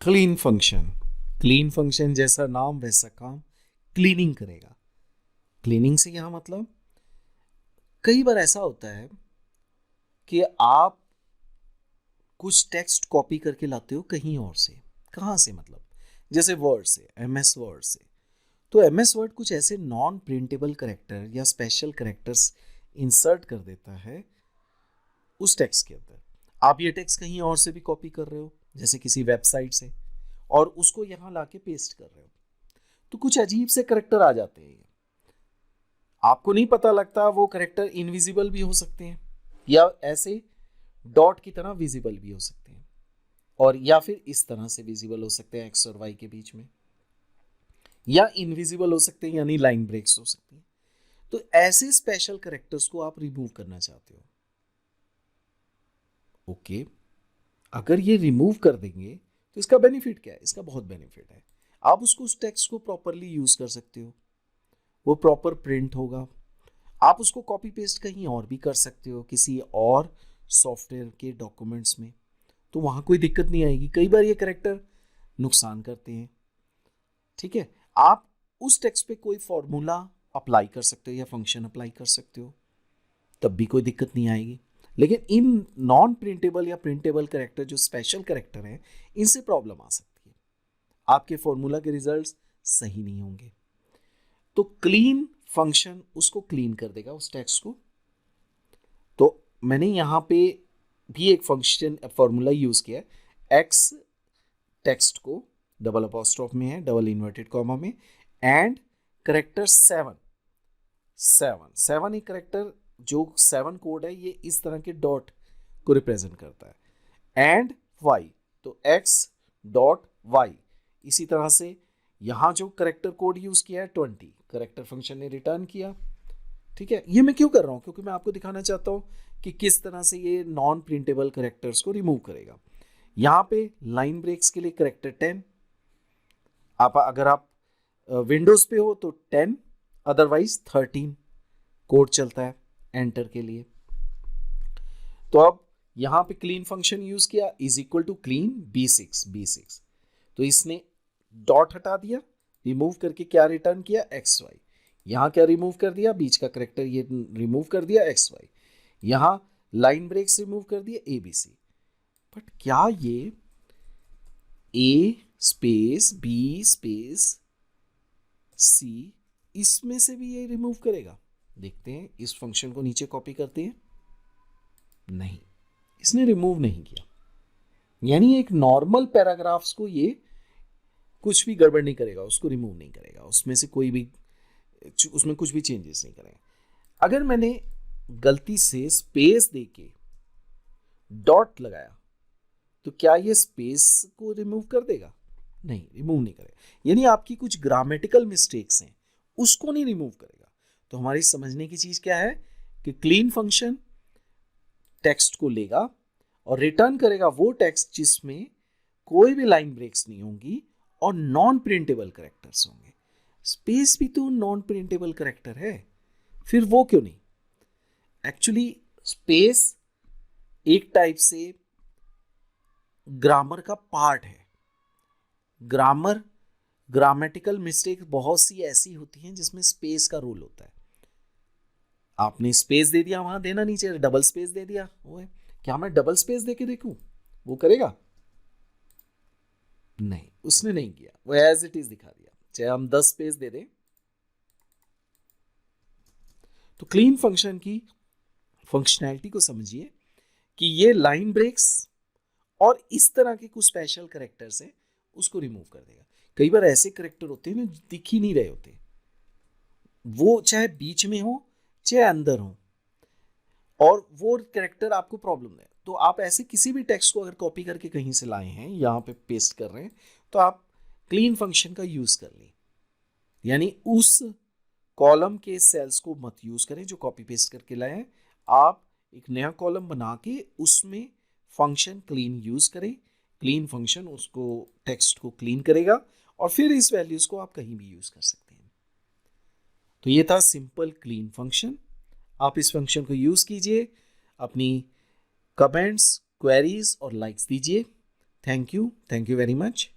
Clean function. Clean function जैसा नाम वैसा काम, क्लीनिंग करेगा। क्लीनिंग से यहां मतलब कई बार ऐसा होता है कि आप कुछ टेक्स्ट कॉपी करके लाते हो कहीं और से। कहां से मतलब, जैसे वर्ड से, एमएस वर्ड से। तो एमएस वर्ड कुछ ऐसे नॉन प्रिंटेबल करेक्टर या स्पेशल करेक्टर्स इंसर्ट कर देता है उस टेक्स्ट के अंदर। आप ये टेक्स्ट कहीं और से भी कॉपी कर रहे हो, जैसे किसी वेबसाइट से, और उसको यहां लाके पेस्ट कर रहे हो, तो कुछ अजीब से करेक्टर आ जाते हैं। आपको नहीं पता लगता, वो करेक्टर इनविजिबल भी हो सकते हैं या ऐसे डॉट की तरह विजिबल भी हो सकते हैं, और या फिर इस तरह से विजिबल हो सकते हैं एक्स और वाई के बीच में, या इनविजिबल हो सकते हैं यानी लाइन ब्रेक्स हो सकती हैं। तो ऐसे स्पेशल करेक्टर्स को आप रिमूव करना चाहते हो। ओके, अगर ये रिमूव कर देंगे तो इसका बेनिफिट क्या है? इसका बहुत बेनिफिट है। आप उसको उस टेक्स्ट को प्रॉपरली यूज कर सकते हो, वो प्रॉपर प्रिंट होगा। आप उसको कॉपी पेस्ट कहीं और भी कर सकते हो, किसी और सॉफ्टवेयर के डॉक्यूमेंट्स में, तो वहां कोई दिक्कत नहीं आएगी। कई बार ये करेक्टर नुकसान करते हैं, ठीक है। आप उस टेक्स्ट पे कोई फॉर्मूला अप्लाई कर सकते हो या फंक्शन अप्लाई कर सकते हो, तब भी कोई दिक्कत नहीं आएगी। लेकिन इन नॉन प्रिंटेबल या प्रिंटेबल करेक्टर, जो स्पेशल करेक्टर हैं, इनसे प्रॉब्लम आ सकती है। आपके फॉर्मूला के रिजल्ट्स सही नहीं होंगे। तो क्लीन फंक्शन उसको क्लीन कर देगा, उस टेक्स्ट को। तो मैंने यहां पे भी एक फंक्शन फॉर्मूला यूज किया है। एक्स टेक्स्ट को डबल अपॉस्ट्रोफ में है, डबल इन्वर्टेड कॉमा में, एंड करेक्टर 7 एक करेक्टर जो 7 कोड है, ये इस तरह के डॉट को रिप्रेजेंट करता है। एंड वाई, तो एक्स डॉट वाई। इसी तरह से यहां जो करेक्टर कोड यूज किया है 20, करेक्टर फंक्शन ने रिटर्न किया। ठीक है, ये मैं क्यों कर रहा हूं? क्योंकि मैं आपको दिखाना चाहता हूं कि किस तरह से ये नॉन प्रिंटेबल करेक्टर्स को रिमूव करेगा। यहां पे लाइन ब्रेक्स के लिए करेक्टर 10, अगर आप विंडोज पे हो तो 10, अदरवाइज 13 कोड चलता है एंटर के लिए। तो अब यहां पे क्लीन फंक्शन यूज किया, is equal to clean B6। तो इसने डॉट हटा दिया, रिमूव करके क्या रिटर्न किया, XY। यहां क्या रिमूव कर दिया, बीच का करेक्टर ये रिमूव कर दिया, XY। यहां लाइन ब्रेक्स रिमूव कर दिए, ABC। बट क्या ये A space B space C इसमें से भी ये रिमूव करेगा? देखते हैं, इस फंक्शन को नीचे कॉपी करते हैं। नहीं, इसने रिमूव नहीं किया। यानी एक नॉर्मल पैराग्राफ्स को ये कुछ भी गड़बड़ नहीं करेगा, उसको रिमूव नहीं करेगा, उसमें से कोई भी, उसमें कुछ भी चेंजेस नहीं करेगा। अगर मैंने गलती से स्पेस देके डॉट लगाया तो क्या ये स्पेस को रिमूव कर देगा? नहीं, रिमूव नहीं करेगा। यानी आपकी कुछ ग्रामेटिकल मिस्टेक्स हैं, उसको नहीं रिमूव करेगा। तो हमारी समझने की चीज क्या है कि क्लीन फंक्शन टेक्स्ट को लेगा और रिटर्न करेगा वो टेक्स्ट जिसमें कोई भी लाइन ब्रेक्स नहीं होंगी और नॉन प्रिंटेबल करेक्टर्स होंगे। स्पेस भी तो नॉन प्रिंटेबल करेक्टर है, फिर वो क्यों नहीं? एक्चुअली स्पेस एक टाइप से ग्रामर का पार्ट है। ग्रामेटिकल मिस्टेक बहुत सी ऐसी होती हैं जिसमें स्पेस का रोल होता है। आपने स्पेस दे दिया, वहां देना नहीं चाहिए, डबल स्पेस दे दिया, वो है। क्या मैं डबल स्पेस देके देखूं, वो करेगा? नहीं, उसने नहीं किया, वो एज इट इज दिखा दिया, चाहे हम 10 स्पेस दे दें। तो क्लीन फंक्शन की फंक्शनैलिटी को समझिए कि ये लाइन ब्रेक्स और इस तरह के कुछ स्पेशल करेक्टर्स हैं, उसको रिमूव कर देगा। कई बार ऐसे करेक्टर होते हैं जो दिख ही नहीं रहे होते, वो चाहे बीच में हो चाहे अंदर हो, और वो करेक्टर आपको प्रॉब्लम है। तो आप ऐसे किसी भी टेक्स्ट को अगर कॉपी करके कहीं से लाए हैं, यहाँ पे पेस्ट कर रहे हैं, तो आप क्लीन फंक्शन का यूज कर लें। यानी उस कॉलम के सेल्स को मत यूज करें जो कॉपी पेस्ट करके लाए हैं। आप एक नया कॉलम बना के उसमें फंक्शन क्लीन यूज करें। क्लीन फंक्शन उसको टेक्स्ट को क्लीन करेगा और फिर इस वैल्यूज को आप कहीं भी यूज कर सकते हैं। तो ये था सिंपल क्लीन फंक्शन। आप इस फंक्शन को यूज कीजिए, अपनी कमेंट्स, क्वेरीज और लाइक्स दीजिए। Thank you very much.